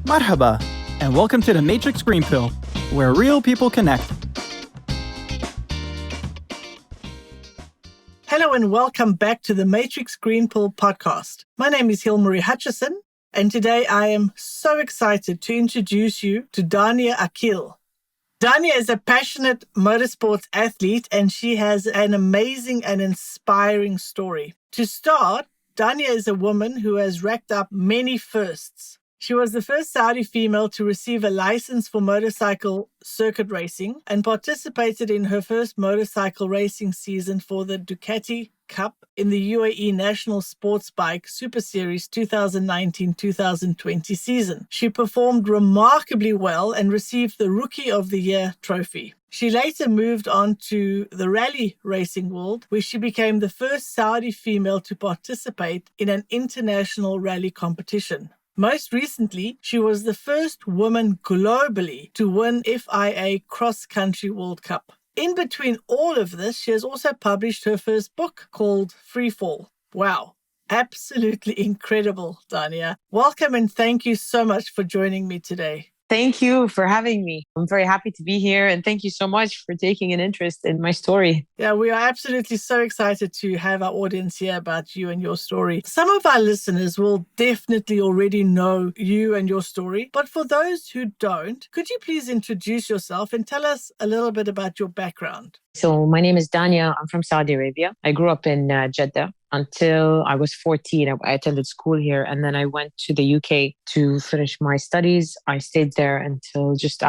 Marhaba, and welcome to the Matrix Green Pill, where real people connect. Hello and welcome back to the Matrix Green Pill podcast. My name is Hilmarie Hutchison, and today I am so excited to introduce you to Dania Akeel. Dania is a passionate motorsports athlete, and she has an amazing and inspiring story. To start, Dania is a woman who has racked up many firsts. She was the first Saudi female to receive a license for motorcycle circuit racing and participated in her first motorcycle racing season for the Ducati Cup in the UAE National Sports Bike Super Series 2019-2020 season. She performed remarkably well and received the Rookie of the Year trophy. She later moved on to the rally racing world, where she became the first Saudi female to participate in an international rally competition. Most recently, she was the first woman globally to win FIA Cross Country World Cup. In between all of this, she has also published her first book called Freefall. Wow, absolutely incredible, Dania. Welcome and thank you so much for joining me today. Thank you for having me. I'm very happy to be here, and thank you so much for taking an interest in my story. Yeah, we are absolutely so excited to have our audience hear about you and your story. Some of our listeners will definitely already know you and your story, but for those who don't, could you please introduce yourself and tell us a little bit about your background? So my name is Dania. I'm from Saudi Arabia. I grew up in Jeddah until I was 14. I attended school here, and then I went to the UK to finish my studies. I stayed there until just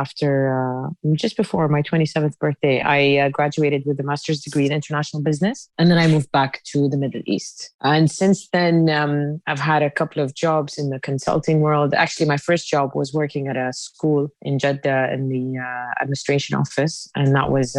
before my 27th birthday. I graduated with a master's degree in international business, and then I moved back to the Middle East. And since then, I've had a couple of jobs in the consulting world. Actually, my first job was working at a school in Jeddah in the administration office, and that was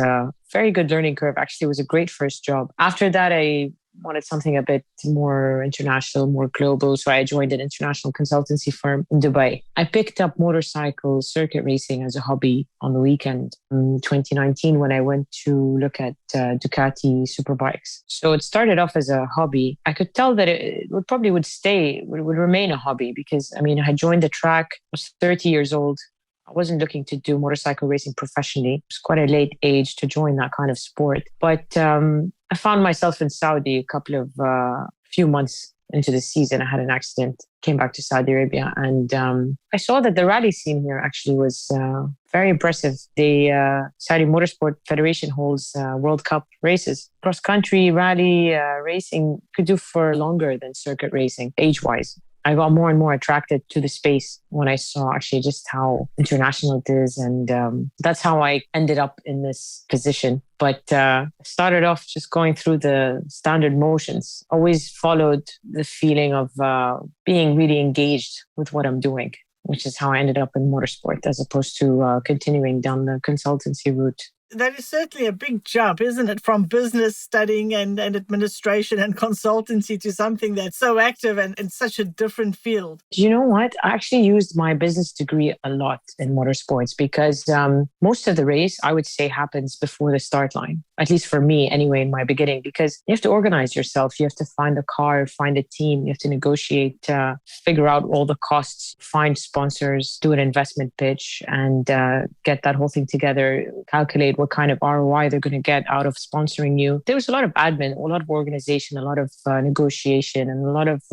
very good learning curve. Actually, it was a great first job. After that, I wanted something a bit more international, more global. So I joined an international consultancy firm in Dubai. I picked up motorcycle circuit racing as a hobby on the weekend in 2019 when I went to look at Ducati superbikes. So it started off as a hobby. I could tell that it would remain a hobby because, I had joined the track. I was 30 years old. I wasn't looking to do motorcycle racing professionally. It was quite a late age to join that kind of sport. But I found myself in Saudi a few months into the season. I had an accident, came back to Saudi Arabia, and I saw that the rally scene here actually was very impressive. The Saudi Motorsport Federation holds World Cup races. Cross-country rally racing could do for longer than circuit racing, age-wise. I got more and more attracted to the space when I saw actually just how international it is. And that's how I ended up in this position. But started off just going through the standard motions, always followed the feeling of being really engaged with what I'm doing, which is how I ended up in motorsport as opposed to continuing down the consultancy route. That is certainly a big jump, isn't it? From business studying and administration and consultancy to something that's so active and in such a different field. Do you know what? I actually used my business degree a lot in motorsports because most of the race, I would say, happens before the start line. At least for me, anyway, in my beginning, because you have to organize yourself. You have to find a car, find a team. You have to negotiate, figure out all the costs, find sponsors, do an investment pitch, and get that whole thing together, calculate what kind of ROI they're going to get out of sponsoring you. There was a lot of admin, a lot of organization, a lot of negotiation, and a lot of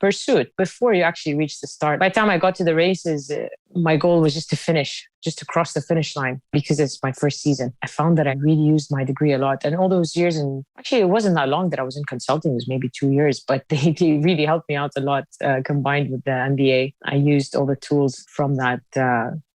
pursuit before you actually reach the start. By the time I got to the races, my goal was just to cross the finish line because it's my first season. I found that I really used my degree a lot. And all those years, and actually it wasn't that long that I was in consulting, it was maybe 2 years, but they really helped me out a lot combined with the MBA. I used all the tools from that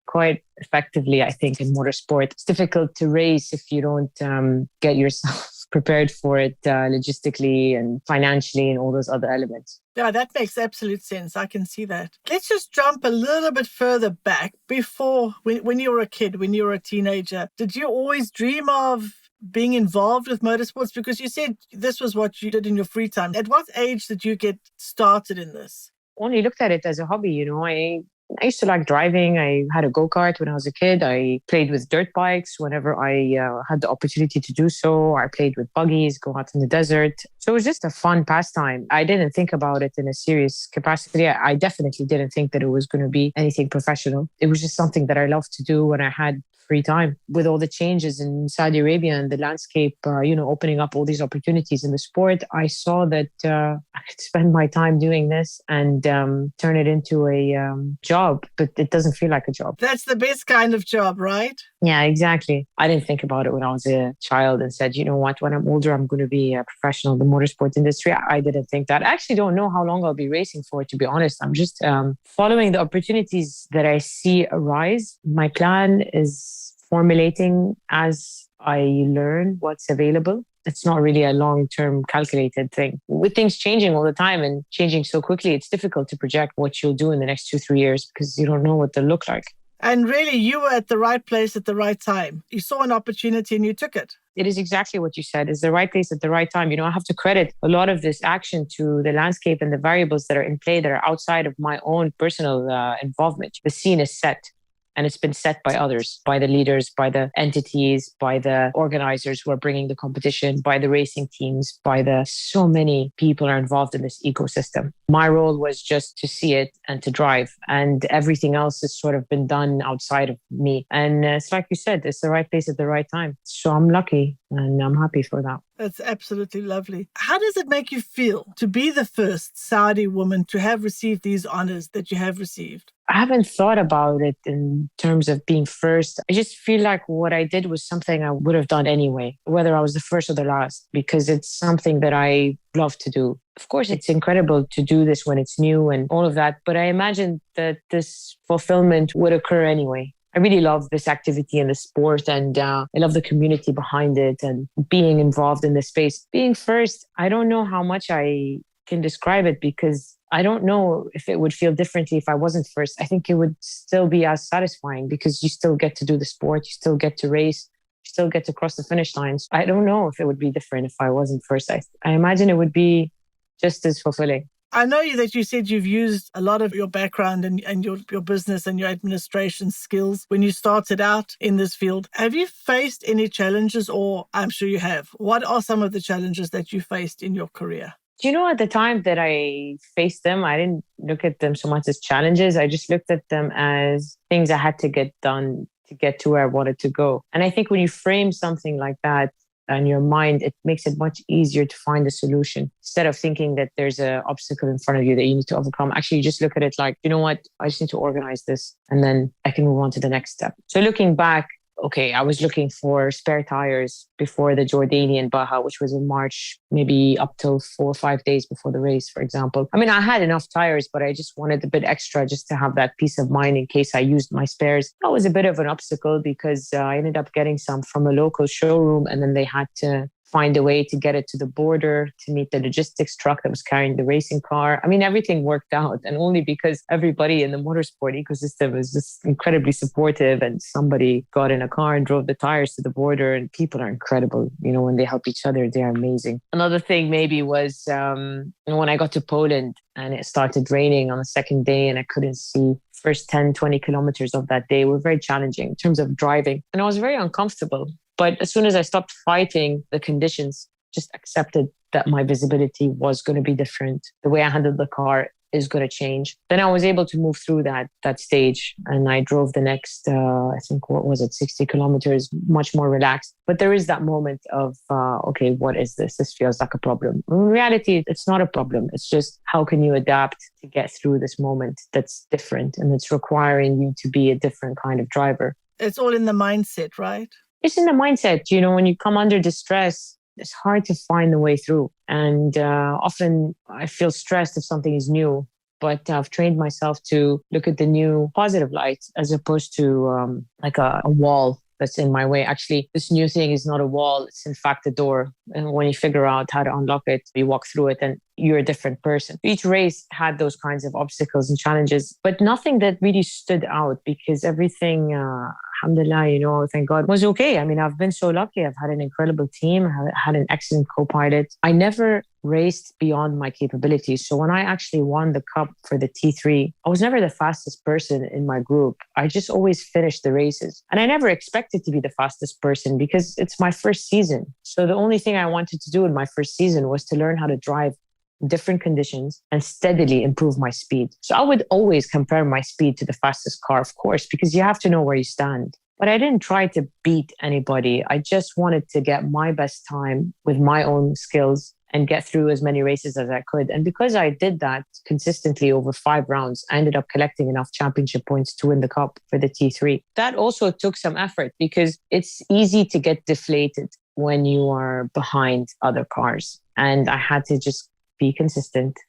quite effectively, I think, in motorsport. It's difficult to race if you don't get yourself prepared for it logistically and financially and all those other elements. Yeah, that makes absolute sense. I can see that. Let's just jump a little bit further back before when you were a kid, when you were a teenager. Did you always dream of being involved with motorsports? Because you said this was what you did in your free time. At what age did you get started in this? Only looked at it as a hobby, I I used to like driving. I had a go-kart when I was a kid. I played with dirt bikes whenever I had the opportunity to do so. I played with buggies, go out in the desert. So it was just a fun pastime. I didn't think about it in a serious capacity. I definitely didn't think that it was going to be anything professional. It was just something that I loved to do when I had free time. With all the changes in Saudi Arabia and the landscape, opening up all these opportunities in the sport, I saw that I could spend my time doing this and turn it into a job, but it doesn't feel like a job. That's the best kind of job, right? Yeah, exactly. I didn't think about it when I was a child and said, you know what, when I'm older, I'm going to be a professional in the motorsport industry. I didn't think that. I actually don't know how long I'll be racing for, to be honest. I'm just following the opportunities that I see arise. My plan is formulating as I learn what's available. It's not really a long-term calculated thing. With things changing all the time and changing so quickly, it's difficult to project what you'll do in the next 2-3 years because you don't know what they'll look like. And really, you were at the right place at the right time. You saw an opportunity and you took it. It is exactly what you said. It's the right place at the right time. I have to credit a lot of this action to the landscape and the variables that are in play that are outside of my own personal involvement. The scene is set. And it's been set by others, by the leaders, by the entities, by the organizers who are bringing the competition, by the racing teams, so many people are involved in this ecosystem. My role was just to see it and to drive. And everything else has sort of been done outside of me. And it's like you said, it's the right place at the right time. So I'm lucky and I'm happy for that. That's absolutely lovely. How does it make you feel to be the first Saudi woman to have received these honors that you have received? I haven't thought about it in terms of being first. I just feel like what I did was something I would have done anyway, whether I was the first or the last, because it's something that I love to do. Of course, it's incredible to do this when it's new and all of that, but I imagine that this fulfillment would occur anyway. I really love this activity and the sport, and I love the community behind it and being involved in this space. Being first, I don't know how much I can describe it because I don't know if it would feel differently if I wasn't first. I think it would still be as satisfying because you still get to do the sport, you still get to race, you still get to cross the finish lines. I don't know if it would be different if I wasn't first. I imagine it would be just as fulfilling. I know that you said you've used a lot of your background and your business and your administration skills when you started out in this field. Have you faced any challenges, or I'm sure you have? What are some of the challenges that you faced in your career? At the time that I faced them, I didn't look at them so much as challenges. I just looked at them as things I had to get done to get to where I wanted to go. And I think when you frame something like that in your mind, it makes it much easier to find a solution. Instead of thinking that there's an obstacle in front of you that you need to overcome, actually you just look at it like, you know what, I just need to organize this and then I can move on to the next step. So looking back, okay, I was looking for spare tires before the Jordanian Baja, which was in March, maybe up till 4 or 5 days before the race, for example. I mean, I had enough tires, but I just wanted a bit extra just to have that peace of mind in case I used my spares. That was a bit of an obstacle because I ended up getting some from a local showroom, and then they had to find a way to get it to the border to meet the logistics truck that was carrying the racing car. I mean, everything worked out, and only because everybody in the motorsport ecosystem is just incredibly supportive, and somebody got in a car and drove the tires to the border, and people are incredible. When they help each other, they're amazing. Another thing maybe was when I got to Poland and it started raining on the second day and I couldn't see. First 10, 20 kilometers of that day were very challenging in terms of driving, and I was very uncomfortable. But as soon as I stopped fighting the conditions, just accepted that my visibility was going to be different. The way I handled the car is going to change. Then I was able to move through that stage. And I drove the next, 60 kilometers, much more relaxed. But there is that moment of, okay, what is this? This feels like a problem. In reality, it's not a problem. It's just how can you adapt to get through this moment that's different and it's requiring you to be a different kind of driver. It's all in the mindset, right? It's in the mindset. When you come under distress, it's hard to find the way through. And often I feel stressed if something is new, but I've trained myself to look at the new positive light as opposed to like a wall that's in my way. Actually, this new thing is not a wall. It's in fact a door. And when you figure out how to unlock it, you walk through it and you're a different person. Each race had those kinds of obstacles and challenges, but nothing that really stood out because everything alhamdulillah, thank God, was okay. I mean, I've been so lucky. I've had an incredible team. I had an excellent co-pilot. I never raced beyond my capabilities. So when I actually won the cup for the T3, I was never the fastest person in my group. I just always finished the races. And I never expected to be the fastest person because it's my first season. So the only thing I wanted to do in my first season was to learn how to drive different conditions and steadily improve my speed. So I would always compare my speed to the fastest car, of course, because you have to know where you stand. But I didn't try to beat anybody. I just wanted to get my best time with my own skills and get through as many races as I could. And because I did that consistently over 5 rounds, I ended up collecting enough championship points to win the cup for the T3. That also took some effort because it's easy to get deflated when you are behind other cars. And I had to just be consistent,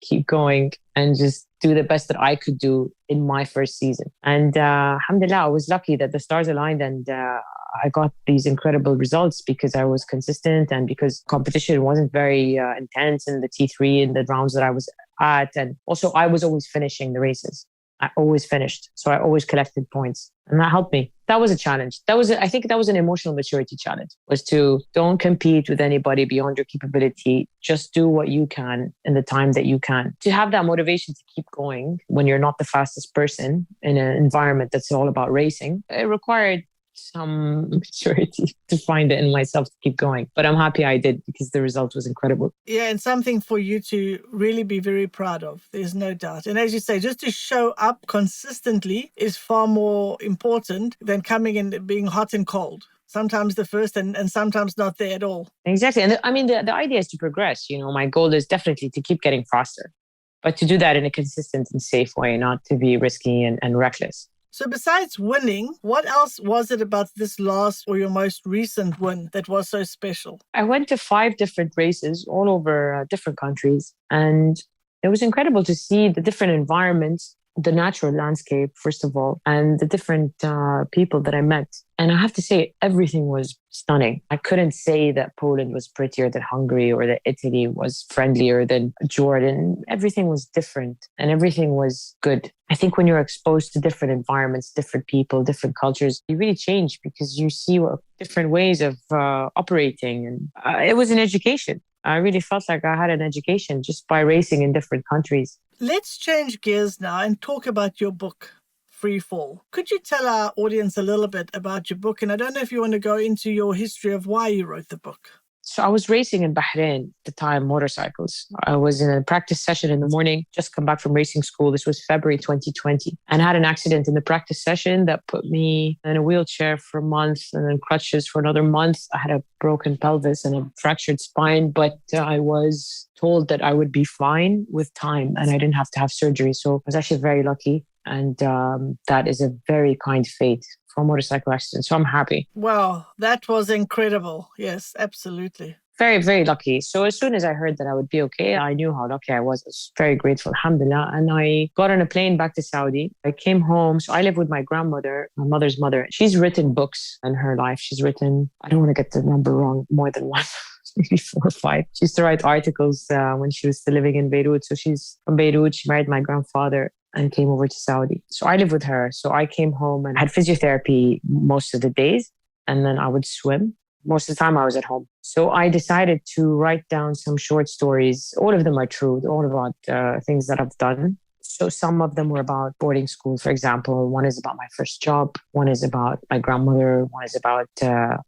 keep going, and just do the best that I could do in my first season. And alhamdulillah, I was lucky that the stars aligned and I got these incredible results because I was consistent and because competition wasn't very intense in the T3 in the rounds that I was at. And also I was always finishing the races. I always finished. So I always collected points and that helped me. That was a challenge. I think that was an emotional maturity challenge, was to don't compete with anybody beyond your capability. Just do what you can in the time that you can. To have that motivation to keep going when you're not the fastest person in an environment that's all about racing, it required some maturity to find it in myself to keep going. But I'm happy I did because the result was incredible. Yeah, and something for you to really be very proud of. There's no doubt. And as you say, just to show up consistently is far more important than coming in and being hot and cold. Sometimes the first and sometimes not there at all. Exactly. And the idea is to progress. My goal is definitely to keep getting faster, but to do that in a consistent and safe way, not to be risky and reckless. So besides winning, what else was it about this last or your most recent win that was so special? I went to 5 different races all over different countries. And it was incredible to see the different environments, the natural landscape, first of all, and the different people that I met. And I have to say, everything was stunning. I couldn't say that Poland was prettier than Hungary or that Italy was friendlier than Jordan. Everything was different and everything was good. I think when you're exposed to different environments, different people, different cultures, you really change because you see different ways of operating. And it was an education. I really felt like I had an education just by racing in different countries. Let's change gears now and talk about your book, Free Fall. Could you tell our audience a little bit about your book? And I don't know if you want to go into your history of why you wrote the book. So I was racing in Bahrain at the time, motorcycles. I was in a practice session in the morning, just come back from racing school. This was February 2020, and I had an accident in the practice session that put me in a wheelchair for a month and then crutches for another month. I had a broken pelvis and a fractured spine, but I was told that I would be fine with time and I didn't have to have surgery. So I was actually very lucky. And that is a very kind fate for a motorcycle accident. So I'm happy. Wow, that was incredible. Yes, absolutely. Very, very lucky. So as soon as I heard that I would be okay, I knew how lucky I was. I was very grateful, alhamdulillah. And I got on a plane back to Saudi. I came home. So I live with my grandmother, my mother's mother. She's written books in her life. She's written, I don't want to get the number wrong, more than one. Maybe 4 or 5. She used to write articles when she was still living in Beirut. So she's from Beirut. She married my grandfather and came over to Saudi. So I live with her. So I came home and had physiotherapy most of the days. And then I would swim. Most of the time I was at home. So I decided to write down some short stories. All of them are true. They're all about things that I've done. So some of them were about boarding school, for example. One is about my first job. One is about my grandmother. One is about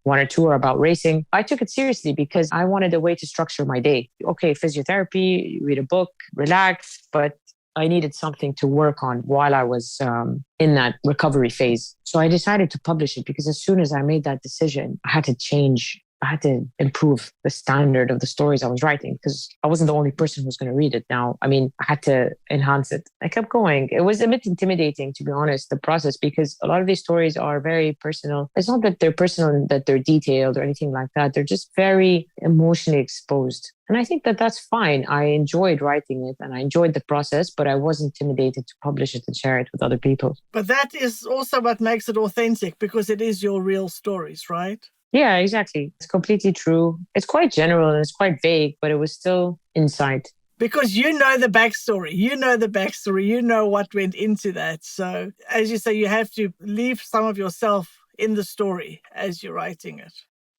1 or 2 are about racing. I took it seriously because I wanted a way to structure my day. Okay, physiotherapy, read a book, relax, but I needed something to work on while I was in that recovery phase. So I decided to publish it because as soon as I made that decision, I had to change. I had to improve the standard of the stories I was writing because I wasn't the only person who was going to read it now. I mean, I had to enhance it. I kept going. It was a bit intimidating, to be honest, the process, because a lot of these stories are very personal. It's not that they're personal and that they're detailed or anything like that. They're just very emotionally exposed. And I think that that's fine. I enjoyed writing it and I enjoyed the process, but I was intimidated to publish it and share it with other people. But that is also what makes it authentic because it is your real stories, right? Yeah, exactly. It's completely true. It's quite general and it's quite vague, but it was still insight. Because you know the backstory. You know what went into that. So, as you say, you have to leave some of yourself in the story as you're writing it.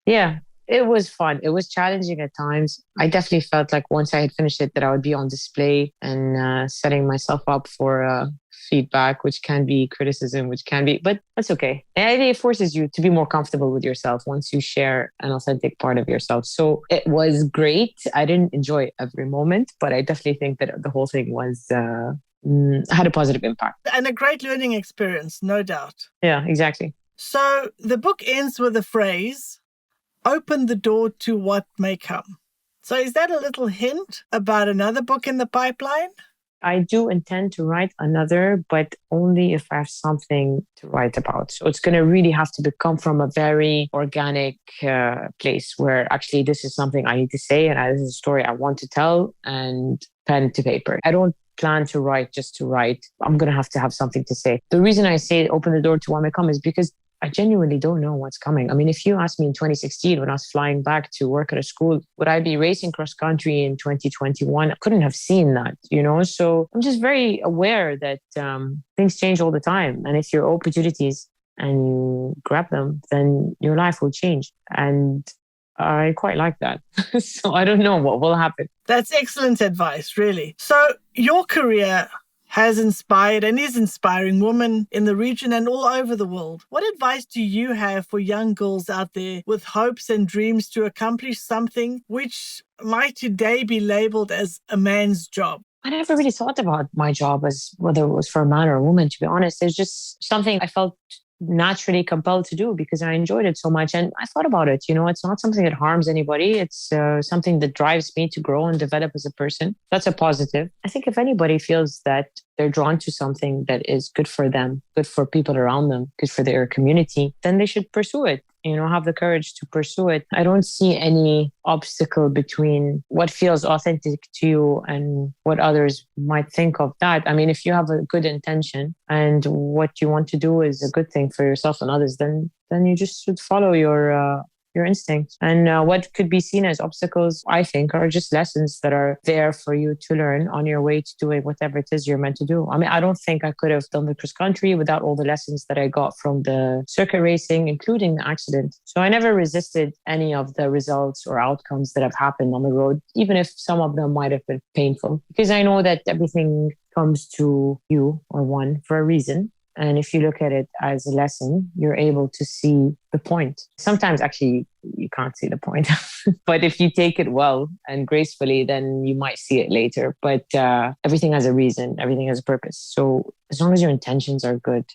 Yeah, it was fun. It was challenging at times. I definitely felt like once I had finished it, that I would be on display and setting myself up for feedback, which can be criticism, which can be, but that's okay. And it forces you to be more comfortable with yourself once you share an authentic part of yourself. So it was great. I didn't enjoy every moment, but I definitely think that the whole thing was had a positive impact. And a great learning experience, no doubt. Yeah, exactly. So the book ends with the phrase, open the door to what may come. So is that a little hint about another book in the pipeline? I do intend to write another, but only if I have something to write about. So it's going to really have to come from a very organic place where actually this is something I need to say and this is a story I want to tell, and pen to paper. I don't plan to write just to write. I'm going to have something to say. The reason I say open the door to what may come is because I genuinely don't know what's coming. I mean, if you asked me in 2016, when I was flying back to work at a school, would I be racing cross country in 2021? I couldn't have seen that, So I'm just very aware that things change all the time. And if you're opportunities and you grab them, then your life will change. And I quite like that. So I don't know what will happen. That's excellent advice, really. So your career has inspired and is inspiring women in the region and all over the world. What advice do you have for young girls out there with hopes and dreams to accomplish something which might today be labeled as a man's job? I never really thought about my job as whether it was for a man or a woman, to be honest. It's just something I felt naturally compelled to do because I enjoyed it so much. And I thought about it, it's not something that harms anybody. It's something that drives me to grow and develop as a person. That's a positive. I think if anybody feels that they're drawn to something that is good for them, good for people around them, good for their community, then they should pursue it. Have the courage to pursue it. I don't see any obstacle between what feels authentic to you and what others might think of that. I mean, if you have a good intention and what you want to do is a good thing for yourself and others, then you just should follow your instincts. And what could be seen as obstacles, I think, are just lessons that are there for you to learn on your way to doing whatever it is you're meant to do. I mean, I don't think I could have done the cross country without all the lessons that I got from the circuit racing, including the accident. So I never resisted any of the results or outcomes that have happened on the road, even if some of them might have been painful, because I know that everything comes to you or one for a reason. And if you look at it as a lesson, you're able to see the point. Sometimes actually you can't see the point, but if you take it well and gracefully, then you might see it later. But everything has a reason, everything has a purpose. So as long as your intentions are good,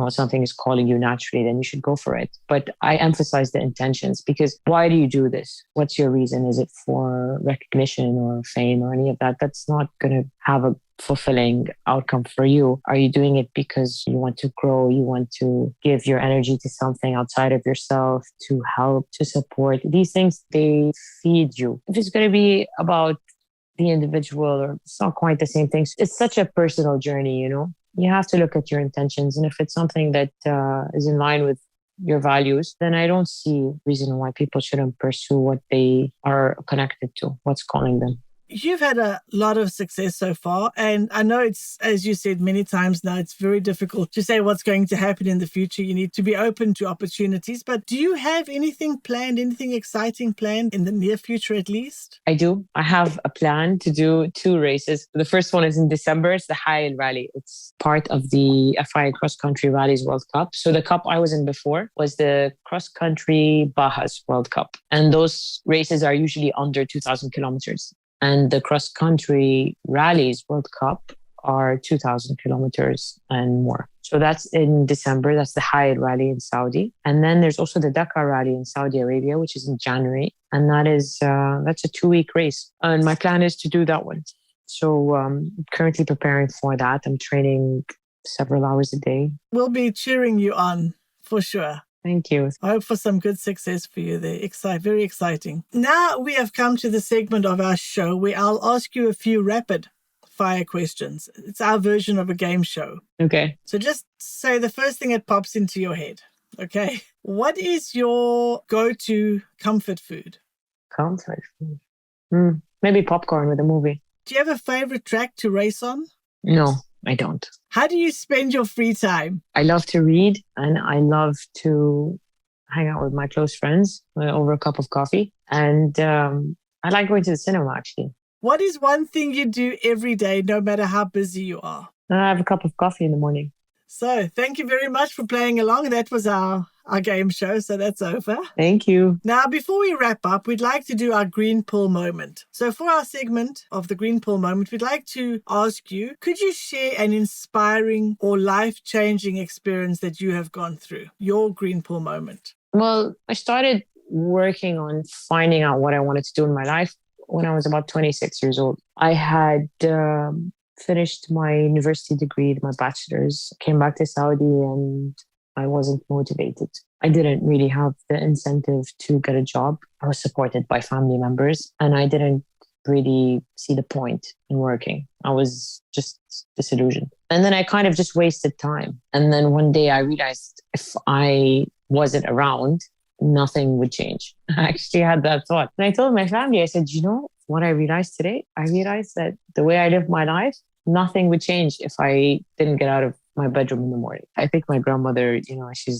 something is calling you naturally, then you should go for it. But I emphasize the intentions because why do you do this? What's your reason? Is it for recognition or fame or any of that? That's not going to have a fulfilling outcome for you. Are you doing it because you want to grow? You want to give your energy to something outside of yourself, to help, to support? These things, they feed you. If it's going to be about the individual, or it's not quite the same thing. It's such a personal journey, You have to look at your intentions. And if it's something that is in line with your values, then I don't see reason why people shouldn't pursue what they are connected to, what's calling them. You've had a lot of success so far, and I know it's, as you said many times now, it's very difficult to say what's going to happen in the future. You need to be open to opportunities, but do you have anything planned, anything exciting planned in the near future at least? I do. I have a plan to do 2 races. The first one is in December. It's the Hilmarie Rally. It's part of the FIA Cross Country Rallies World Cup. So the cup I was in before was the Cross Country Bajas World Cup. And those races are usually under 2,000 kilometers. And the Cross Country Rallies World Cup are 2,000 kilometers and more. So that's in December. That's the Hilmarie Rally in Saudi. And then there's also the Dakar Rally in Saudi Arabia, which is in January. And that's a 2-week race. And my plan is to do that one. So I'm currently preparing for that. I'm training several hours a day. We'll be cheering you on for sure. Thank you. I hope for some good success for you there. Very exciting. Now we have come to the segment of our show where I'll ask you a few rapid fire questions. It's our version of a game show. Okay. So just say the first thing that pops into your head. Okay. What is your go-to comfort food? Comfort food? Maybe popcorn with a movie. Do you have a favorite track to race on? No, I don't. How do you spend your free time? I love to read and I love to hang out with my close friends over a cup of coffee. And I like going to the cinema, actually. What is one thing you do every day, no matter how busy you are? I have a cup of coffee in the morning. So thank you very much for playing along. That was our game show, so that's over. Thank you. Now, before we wrap up, we'd like to do our Green Pill moment. So for our segment of the Green Pill moment, we'd like to ask you, could you share an inspiring or life-changing experience that you have gone through? Your Green Pill moment. Well, I started working on finding out what I wanted to do in my life when I was about 26 years old. I had finished my university degree, my bachelor's, came back to Saudi, and I wasn't motivated. I didn't really have the incentive to get a job. I was supported by family members, and I didn't really see the point in working. I was just disillusioned. And then I kind of just wasted time. And then one day I realized if I wasn't around, nothing would change. I actually had that thought. And I told my family, I said, you know what I realized today? I realized that the way I live my life, nothing would change if I didn't get out of my bedroom in the morning. I think my grandmother, she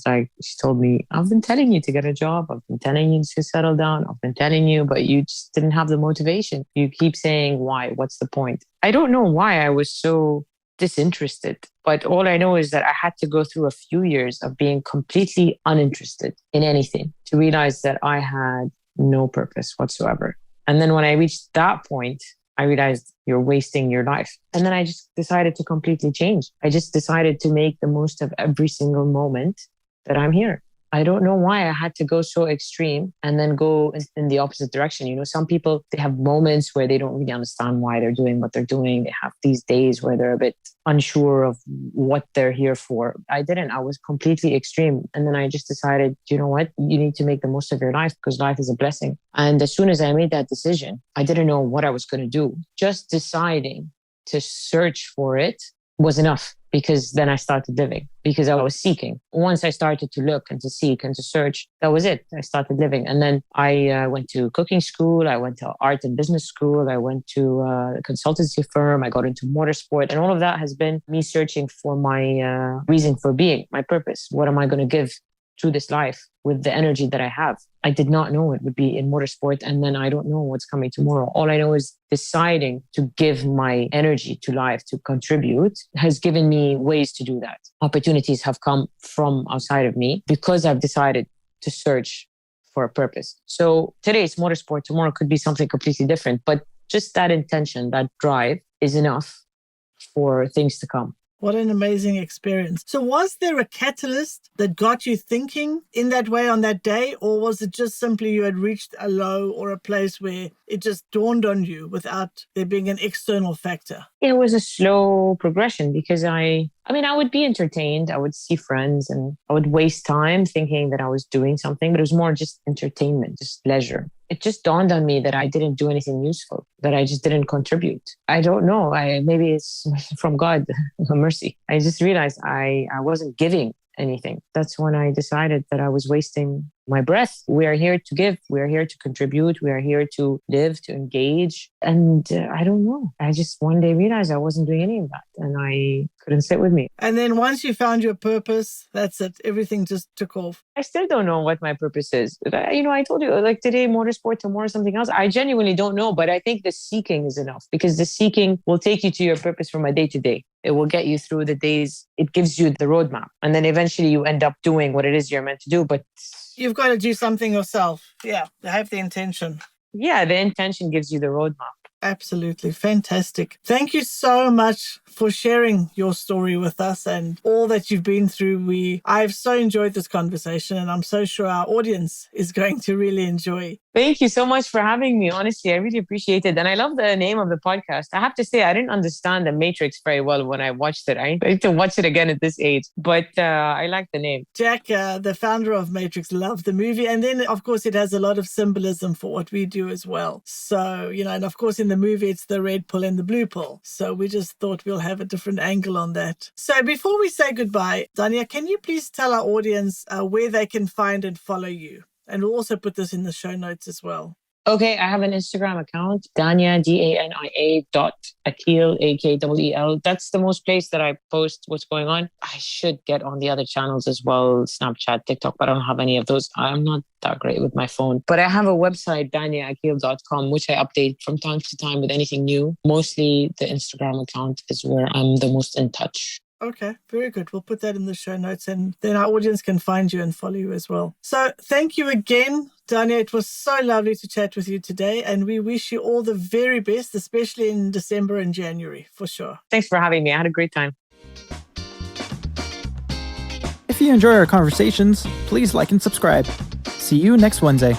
told me, I've been telling you to get a job. I've been telling you to settle down. I've been telling you, but you just didn't have the motivation. You keep saying, why? What's the point? I don't know why I was so disinterested, but all I know is that I had to go through a few years of being completely uninterested in anything to realize that I had no purpose whatsoever. And then when I reached that point, I realized you're wasting your life. And then I just decided to completely change. I just decided to make the most of every single moment that I'm here. I don't know why I had to go so extreme and then go in the opposite direction. Some people, they have moments where they don't really understand why they're doing what they're doing. They have these days where they're a bit unsure of what they're here for. I didn't. I was completely extreme. And then I just decided, you know what? You need to make the most of your life because life is a blessing. And as soon as I made that decision, I didn't know what I was going to do. Just deciding to search for it was enough. Because then I started living, because I was seeking. Once I started to look and to seek and to search, that was it. I started living. And then I went to cooking school. I went to art and business school. I went to a consultancy firm. I got into motorsport. And all of that has been me searching for my reason for being, my purpose. What am I going to give to this life with the energy that I have? I did not know it would be in motorsport. And then I don't know what's coming tomorrow. All I know is deciding to give my energy to life, to contribute, has given me ways to do that. Opportunities have come from outside of me because I've decided to search for a purpose. So today it's motorsport. Tomorrow could be something completely different. But just that intention, that drive is enough for things to come. What an amazing experience. So was there a catalyst that got you thinking in that way on that day? Or was it just simply you had reached a low or a place where it just dawned on you without there being an external factor? It was a slow progression because I would be entertained. I would see friends and I would waste time thinking that I was doing something, but it was more just entertainment, just leisure. It just dawned on me that I didn't do anything useful, that I just didn't contribute. I don't know. Maybe it's from God, mercy. I just realized I wasn't giving anything. That's when I decided that I was wasting my breath. We are here to give. We are here to contribute. We are here to live, to engage. And I don't know. I just one day realized I wasn't doing any of that and I couldn't sit with me. And then once you found your purpose, that's it. Everything just took off. I still don't know what my purpose is. I told you, like today, motorsport, tomorrow, something else. I genuinely don't know, but I think the seeking is enough because the seeking will take you to your purpose from a day to day. It will get you through the days. It gives you the roadmap. And then eventually you end up doing what it is you're meant to do. But you've got to do something yourself. Yeah, have the intention. Yeah, the intention gives you the roadmap. Absolutely. Fantastic. Thank you so much for sharing your story with us and all that you've been through. I've so enjoyed this conversation and I'm so sure our audience is going to really enjoy. Thank you so much for having me. Honestly, I really appreciate it. And I love the name of the podcast. I have to say, I didn't understand The Matrix very well when I watched it. I need to watch it again at this age, but I like the name. Jack, the founder of Matrix, loved the movie. And then, of course, it has a lot of symbolism for what we do as well. So, and of course, in the movie, it's the red pill and the blue pill. So we just thought we'll have a different angle on that. So before we say goodbye, Dania, can you please tell our audience where they can find and follow you? And we'll also put this in the show notes as well. Okay, I have an Instagram account, Dania, Dania Akeel, Akeel. That's the most place that I post what's going on. I should get on the other channels as well, Snapchat, TikTok, but I don't have any of those. I'm not that great with my phone. But I have a website, daniaakeel.com, which I update from time to time with anything new. Mostly the Instagram account is where I'm the most in touch. Okay, very good. We'll put that in the show notes and then our audience can find you and follow you as well. So thank you again, Dania. It was so lovely to chat with you today and we wish you all the very best, especially in December and January, for sure. Thanks for having me. I had a great time. If you enjoy our conversations, please like and subscribe. See you next Wednesday.